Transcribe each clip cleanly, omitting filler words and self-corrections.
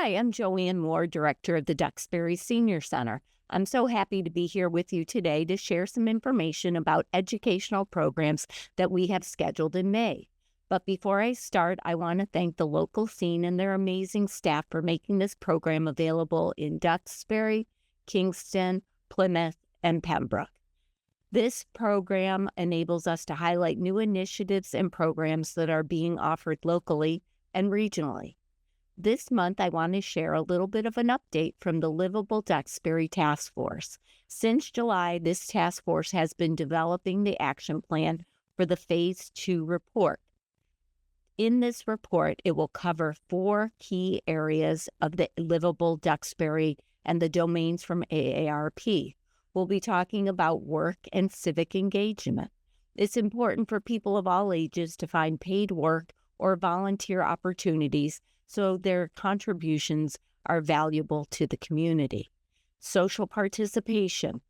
Hi, I'm Joanne Moore, Director of the Duxbury Senior Center. I'm so happy to be here with you today to share some information about educational programs that we have scheduled in May. But before I start, I want to thank the local scene and their amazing staff for making this program available in Duxbury, Kingston, Plymouth, and Pembroke. This program enables us to highlight new initiatives and programs that are being offered locally and regionally. This month, I want to share a little bit of an update from the Livable Duxbury Task Force. Since July, this task force has been developing the action plan for the Phase 2 report. In this report, it will cover 4 key areas of the Livable Duxbury and the domains from AARP. We'll be talking about work and civic engagement. It's important for people of all ages to find paid work or volunteer opportunities so their contributions are valuable to the community. Social participation.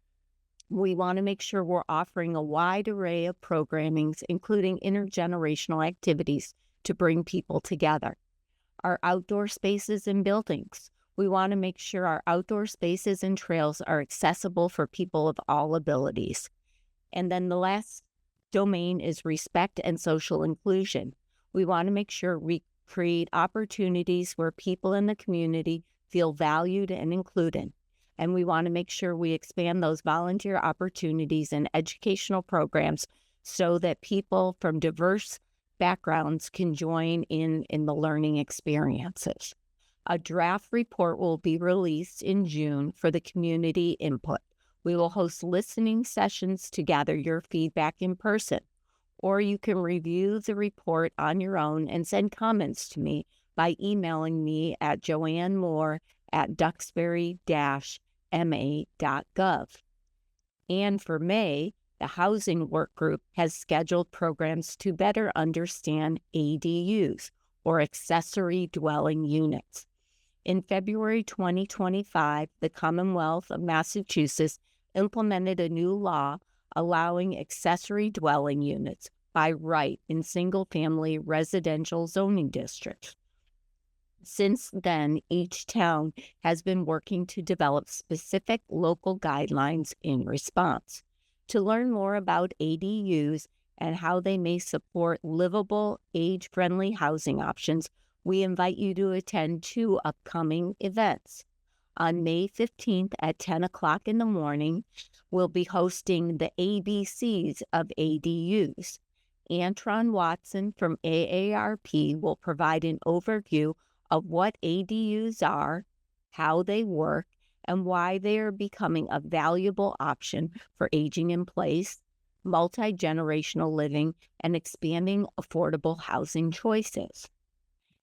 We want to make sure we're offering a wide array of programmings, including intergenerational activities to bring people together. Our outdoor spaces and buildings. We want to make sure our outdoor spaces and trails are accessible for people of all abilities. And then the last domain is respect and social inclusion. We want to make sure we create opportunities where people in the community feel valued and included. And we want to make sure we expand those volunteer opportunities and educational programs so that people from diverse backgrounds can join in the learning experiences. A draft report will be released in June for the community input. We will host listening sessions to gather your feedback in person, or you can review the report on your own and send comments to me by emailing me at joannemore@duxbury-ma.gov. And for May, the Housing Work Group has scheduled programs to better understand ADUs, or accessory dwelling units. In February 2025, the Commonwealth of Massachusetts implemented a new law allowing accessory dwelling units by right in single-family residential zoning districts. Since then, each town has been working to develop specific local guidelines in response. To learn more about ADUs and how they may support livable, age-friendly housing options, we invite you to attend 2 upcoming events. On May 15th at 10 o'clock in the morning, we'll be hosting the ABCs of ADUs. Antron Watson from AARP will provide an overview of what ADUs are, how they work, and why they are becoming a valuable option for aging in place, multi-generational living, and expanding affordable housing choices.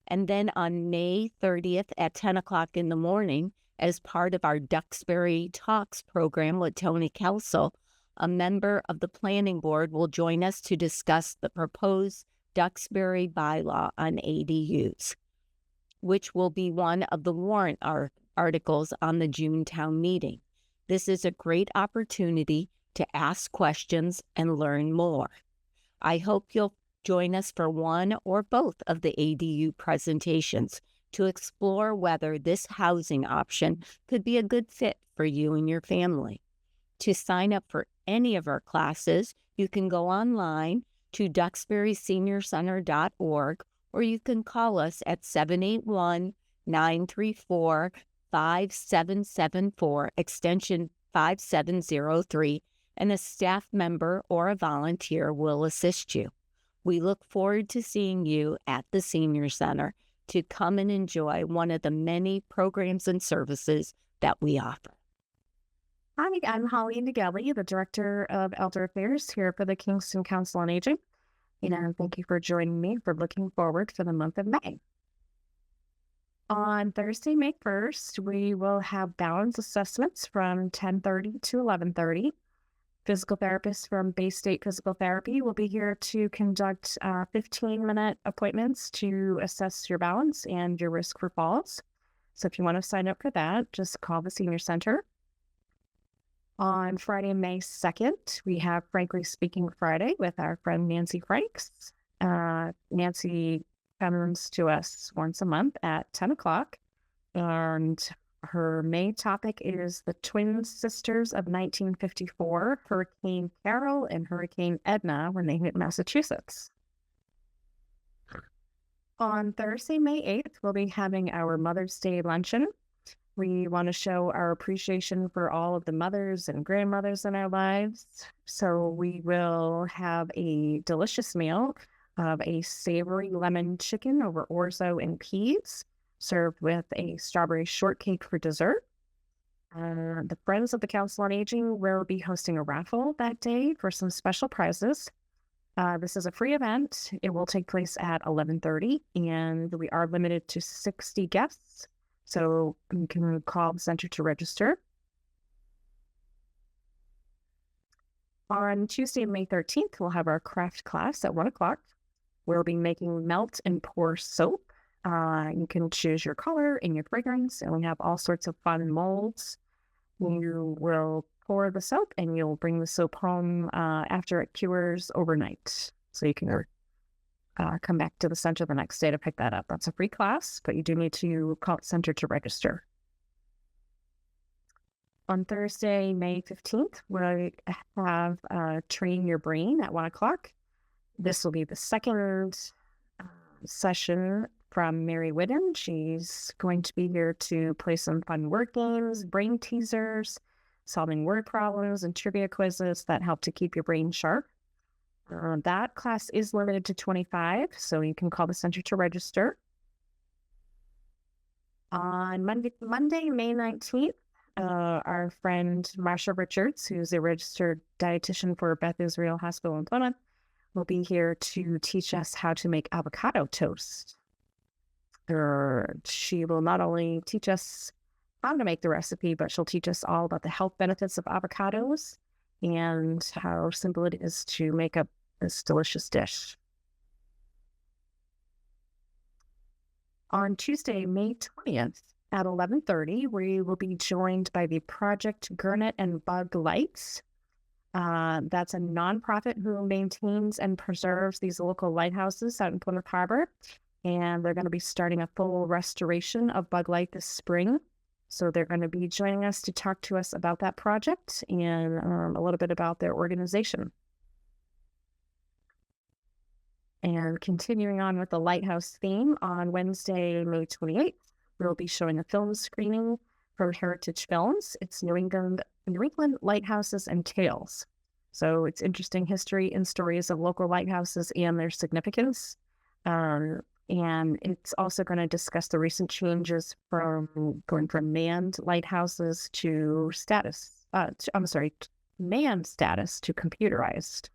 And then on May 30th at 10 o'clock in the morning, as part of our Duxbury Talks program with Tony Kelsel, a member of the planning board will join us to discuss the proposed Duxbury bylaw on ADUs, which will be one of the warrant articles on the June town meeting. This is a great opportunity to ask questions and learn more. I hope you'll join us for one or both of the ADU presentations to explore whether this housing option could be a good fit for you and your family. To sign up for any of our classes, you can go online to duxburyseniorcenter.org, or you can call us at 781-934-5774, extension 5703, and a staff member or a volunteer will assist you. We look forward to seeing you at the Senior Center to come and enjoy one of the many programs and services that we offer. Hi, I'm Holly Nagelli, the Director of Elder Affairs here for the Kingston Council on Aging. And thank you for joining me for looking forward for the month of May. On Thursday, May 1st, we will have balance assessments from 10:30 to 11:30. Physical therapists from Bay State Physical Therapy will be here to conduct 15-minute appointments to assess your balance and your risk for falls. So if you want to sign up for that, just call the Senior Center. On Friday, May 2nd, we have Frankly Speaking Friday with our friend Nancy Franks. Nancy comes to us once a month at 10 o'clock, And her main topic is the twin sisters of 1954, Hurricane Carol and Hurricane Edna, when they hit Massachusetts. On Thursday, May 8th, we'll be having our Mother's Day luncheon. We want to show our appreciation for all of the mothers and grandmothers in our lives. So we will have a delicious meal of a savory lemon chicken over orzo and peas, served with a strawberry shortcake for dessert. The Friends of the Council on Aging will be hosting a raffle that day for some special prizes. This is a free event. It will take place at 11:30, and we are limited to 60 guests. So you can call the center to register. On Tuesday, May 13th, we'll have our craft class at 1 o'clock. We'll be making melt and pour soap. You can choose your color and your fragrance, and we have all sorts of fun molds. You will pour the soap, and you'll bring the soap home after it cures overnight. So you can come back to the center the next day to pick that up. That's a free class, but you do need to call the center to register. On Thursday, May 15th, we have Train Your Brain at 1 o'clock. This will be the second session from Mary Whidden. She's going to be here to play some fun word games, brain teasers, solving word problems, and trivia quizzes that help to keep your brain sharp. That class is limited to 25, so you can call the center to register. On Monday, May 19th, our friend Marsha Richards, who's a registered dietitian for Beth Israel Hospital in Plymouth, will be here to teach us how to make avocado toast. She will not only teach us how to make the recipe, but she'll teach us all about the health benefits of avocados and how simple it is to make up this delicious dish. On Tuesday, May 20th at 11:30, we will be joined by the Project Gurnet and Bug Lights. That's a nonprofit who maintains and preserves these local lighthouses out in Plymouth Harbor. And they're going to be starting a full restoration of Bug Light this spring. So they're going to be joining us to talk to us about that project and a little bit about their organization. And continuing on with the lighthouse theme, on Wednesday, May 28th, we'll be showing a film screening from Heritage Films. It's New England Lighthouses and Tales. So it's interesting history and stories of local lighthouses and their significance. And it's also going to discuss the recent changes from going from manned lighthouses to manned status to computerized.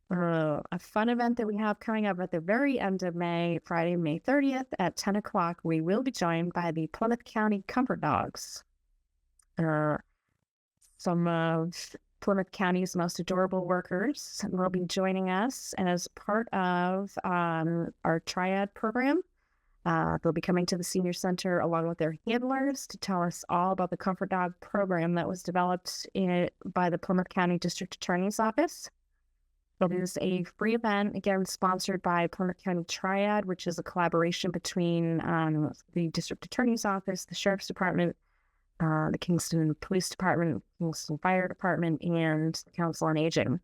A fun event that we have coming up at the very end of May, Friday, May 30th at 10 o'clock, we will be joined by the Plymouth County Comfort Dogs. Some of Plymouth County's most adorable workers will be joining us as part of our Triad program. They'll be coming to the Senior Center along with their handlers to tell us all about the Comfort Dog program that was developed by the Plymouth County District Attorney's Office. It is a free event, again, sponsored by Plymouth County Triad, which is a collaboration between the District Attorney's Office, the Sheriff's Department, the Kingston Police Department, Kingston Fire Department, and the Council on Aging.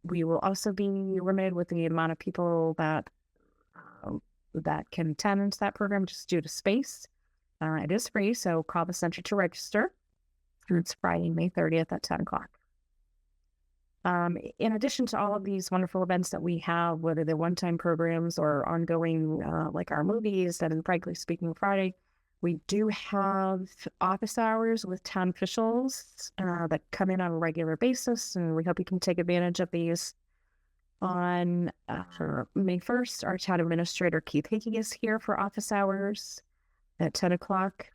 We will also be limited with the amount of people that can attend that program just due to space. It is free, so call the center to register. It's Friday, May 30th at 10 o'clock. In addition to all of these wonderful events that we have, whether they're one-time programs or ongoing, like our movies and Frankly Speaking Friday, we do have office hours with town officials that come in on a regular basis, and we hope you can take advantage of these. On May 1st, our town administrator, Keith Hickey, is here for office hours at 10 o'clock.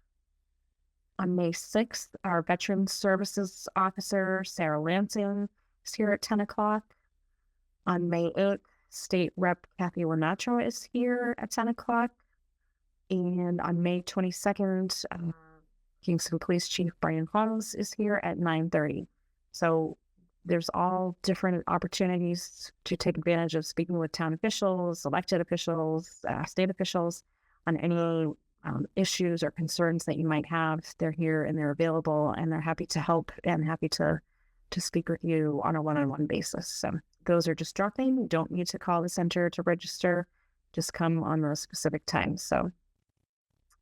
On May 6th, our Veterans Services Officer, Sarah Lansing, is here at 10 o'clock. On May 8th, State Rep Kathy Lenatra is here at 10 o'clock. And on May 22nd, Kingston Police Chief Brian Holmes is here at 9:30. So there's all different opportunities to take advantage of speaking with town officials, elected officials, state officials, on any issues or concerns that you might have. They're here and they're available, and they're happy to help and happy to speak with you on a one-on-one basis. So those are just drop-in. You don't need to call the center to register. Just come on those specific times. So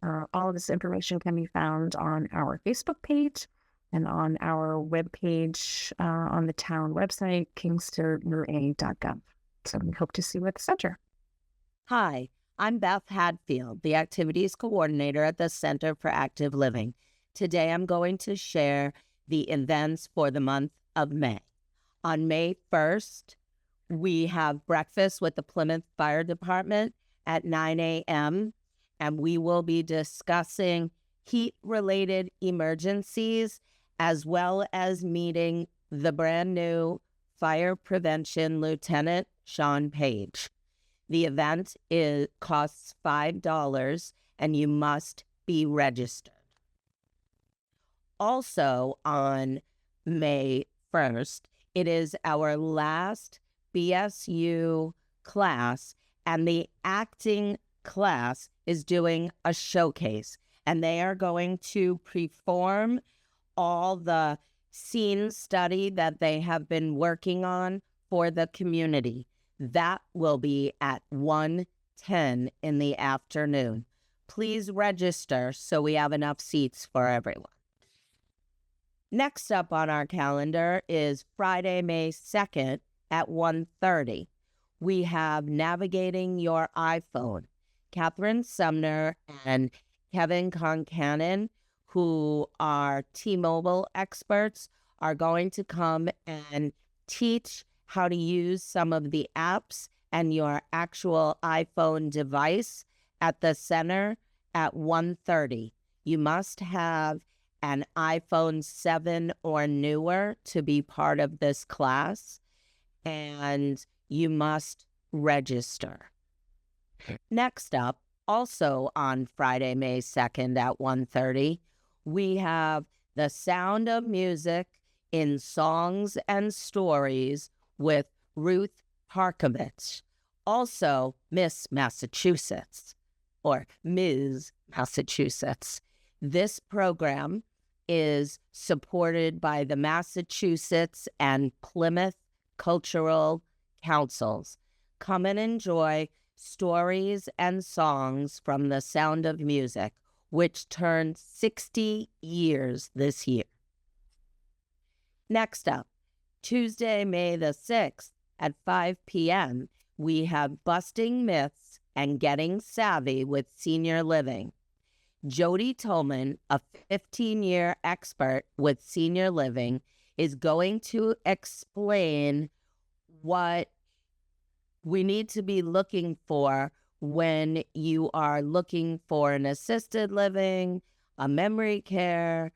all of this information can be found on our Facebook page and on our webpage on the town website, kingstonra.gov. So we hope to see you at the center. Hi, I'm Beth Hadfield, the Activities Coordinator at the Center for Active Living. Today I'm going to share the events for the month of May. On May 1st, we have breakfast with the Plymouth Fire Department at 9 a.m., and we will be discussing heat-related emergencies as well as meeting the brand new Fire Prevention Lieutenant Sean Page. The event costs $5, and you must be registered. Also on May 1st, it is our last BSU class, and the acting class is doing a showcase, and they are going to perform all the scene study that they have been working on for the community. That will be at 1:10 in the afternoon. Please register so we have enough seats for everyone. Next up on our calendar is Friday, May 2nd at 1:30. We have Navigating Your iPhone. Catherine Sumner and Kevin Concanon, who are T-Mobile experts, are going to come and teach how to use some of the apps and your actual iPhone device at the center at 1:30. You must have an iPhone 7 or newer to be part of this class, and you must register. Next up, also on Friday, May 2nd at 1:30, we have The Sound of Music in Songs and Stories with Ruth Harkovich, also Miss Massachusetts, or Ms. Massachusetts. This program is supported by the Massachusetts and Plymouth Cultural Councils. Come and enjoy stories and songs from The Sound of Music, which turned 60 years this year. Next up, Tuesday, May the 6th at 5 p.m., we have Busting Myths and Getting Savvy with Senior Living. Jody Tolman, a 15-year expert with senior living, is going to explain what we need to be looking for when you are looking for an assisted living, a memory care,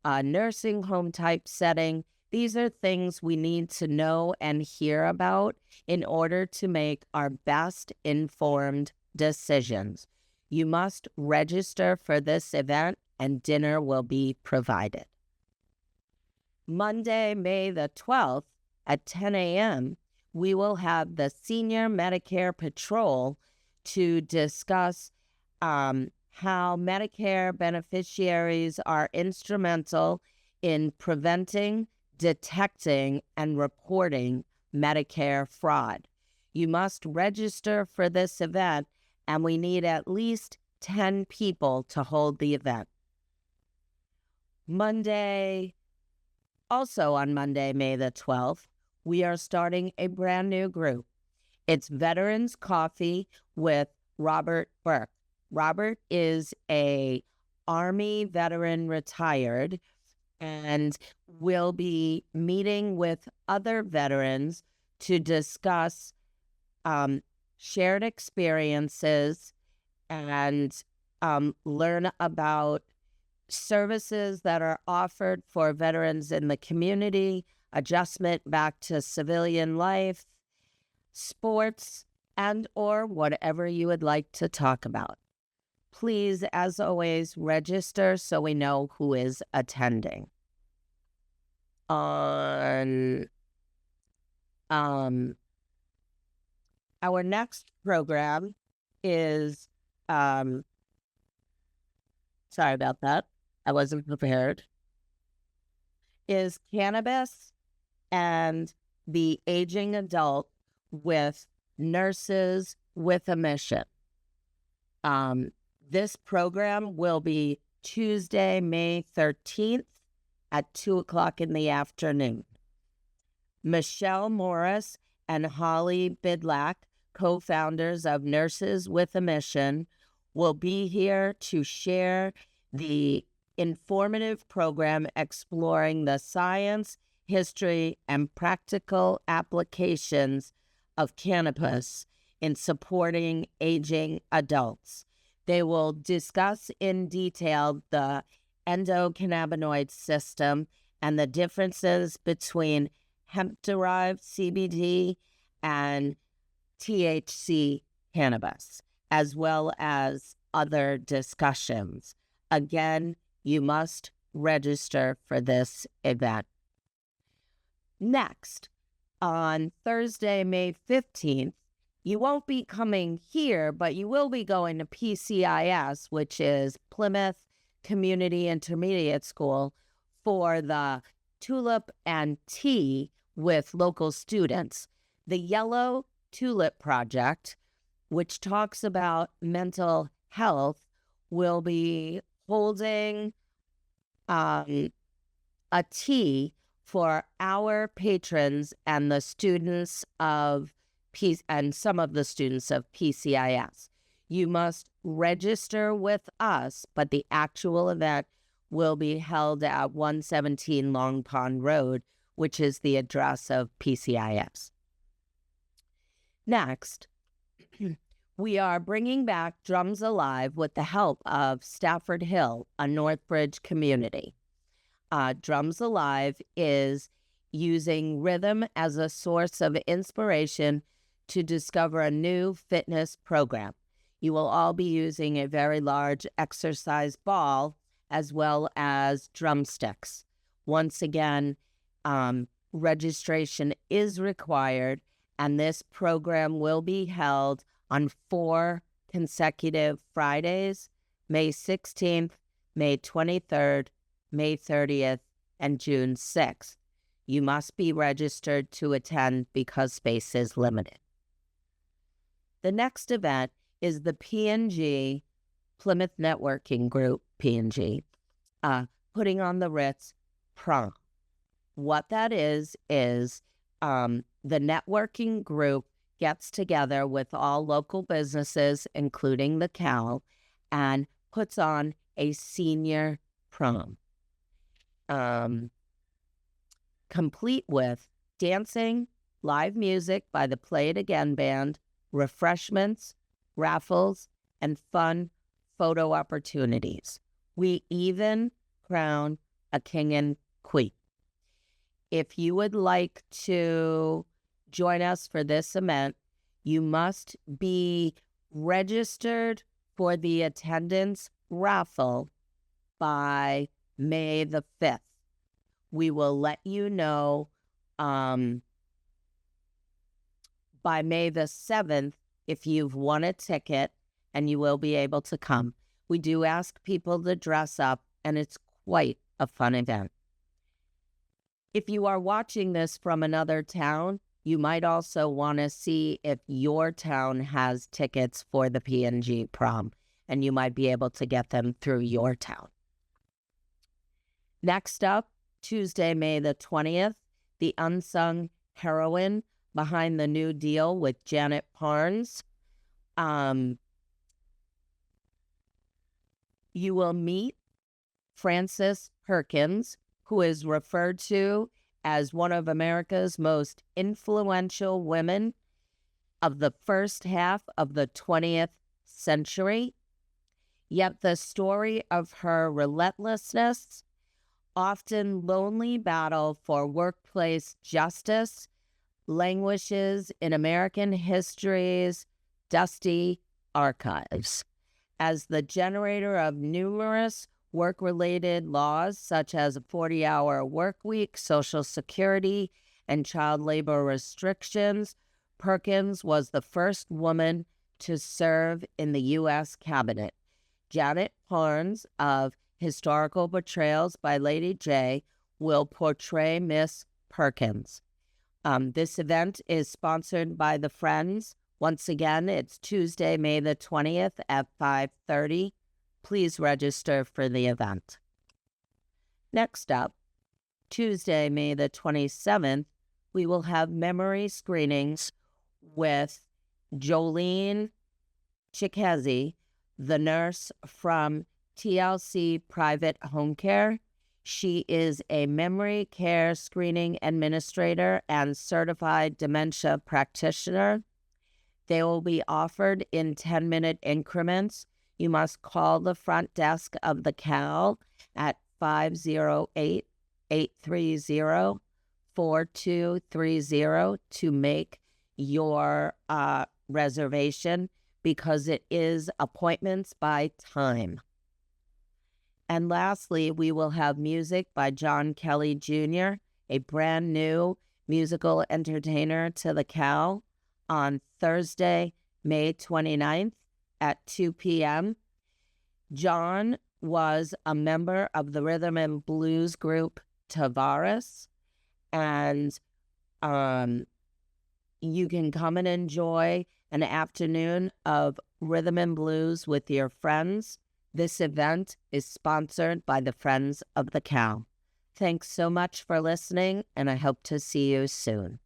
a nursing home type setting. These are things we need to know and hear about in order to make our best informed decisions. You must register for this event, and dinner will be provided. Monday, May the 12th at 10 a.m., we will have the Senior Medicare Patrol to discuss how Medicare beneficiaries are instrumental in preventing, detecting, and reporting Medicare fraud. You must register for this event, and we need at least 10 people to hold the event. Also on Monday, May the 12th, we are starting a brand new group. It's Veterans Coffee with Robert Burke. Robert is a Army veteran retired and will be meeting with other veterans to discuss shared experiences and learn about services that are offered for veterans in the community, adjustment back to civilian life, sports, and or whatever you would like to talk about. Please, as always, register so we know who is attending. On our next program is sorry about that, I wasn't prepared, is cannabis and the aging adult with Nurses with a Mission. This program will be Tuesday, May 13th at 2 o'clock in the afternoon. Michelle Morris and Holly Bidlack, co-founders of Nurses with a Mission, will be here to share the informative program exploring the science, history, and practical applications of cannabis in supporting aging adults. They will discuss in detail the endocannabinoid system and the differences between hemp-derived CBD and THC cannabis, as well as other discussions. Again, you must register for this event. Next, on Thursday, May 15th, you won't be coming here, but you will be going to PCIS, which is Plymouth Community Intermediate School, for the Tulip and Tea with local students. The Yellow Tulip Project, which talks about mental health, will be holding a tea for our patrons and the students of some of the students of PCIS. You must register with us, but the actual event will be held at 117 Long Pond Road, which is the address of PCIS. Next, we are bringing back Drums Alive with the help of Stafford Hill, a Northbridge community. Drums Alive is using rhythm as a source of inspiration to discover a new fitness program. You will all be using a very large exercise ball as well as drumsticks. Once again, registration is required, and this program will be held on 4 consecutive Fridays, May 16th, May 23rd, May 30th, and June 6th. You must be registered to attend because space is limited. The next event is the P&G Plymouth Networking Group, P&G, putting on the Ritz prom. What that is the networking group gets together with all local businesses, including the Cal, and puts on a senior prom, complete with dancing, live music by the Play It Again band, refreshments, raffles, and fun photo opportunities. We even crown a king and queen. If you would like to join us for this event, you must be registered for the attendance raffle by May the 5th. We will let you know by May the 7th if you've won a ticket, and you will be able to come. We do ask people to dress up, and it's quite a fun event. If you are watching this from another town, you might also want to see if your town has tickets for the P&G prom, and you might be able to get them through your town. Next up, Tuesday, May the 20th, the unsung heroine behind the New Deal with Janet Parnes. You will meet Frances Perkins, who is referred to as one of America's most influential women of the first half of the 20th century. Yet the story of her relentlessness, often lonely battle for workplace justice languishes in American history's dusty archives. As the generator of numerous work-related laws, such as a 40-hour work week, Social Security, and child labor restrictions, Perkins was the first woman to serve in the U.S. cabinet. Janet Parnes of Historical Portrayals by Lady J will portray Miss Perkins. This event is sponsored by the Friends. Once again, it's Tuesday, May the 20th at 5:30. Please register for the event. Next up, Tuesday, May the 27th, we will have memory screenings with Jolene Chikezi, the nurse from TLC Private Home Care. She is a memory care screening administrator and certified dementia practitioner. They will be offered in 10-minute increments. You must call the front desk of the CAL at 508-830-4230 to make your reservation, because it is appointments by time. And lastly, we will have music by John Kelly Jr., a brand new musical entertainer to the CAL, on Thursday, May 29th at 2 p.m. John was a member of the rhythm and blues group Tavares, and you can come and enjoy an afternoon of rhythm and blues with your friends. This event is sponsored by the Friends of the CAL. Thanks so much for listening, and I hope to see you soon.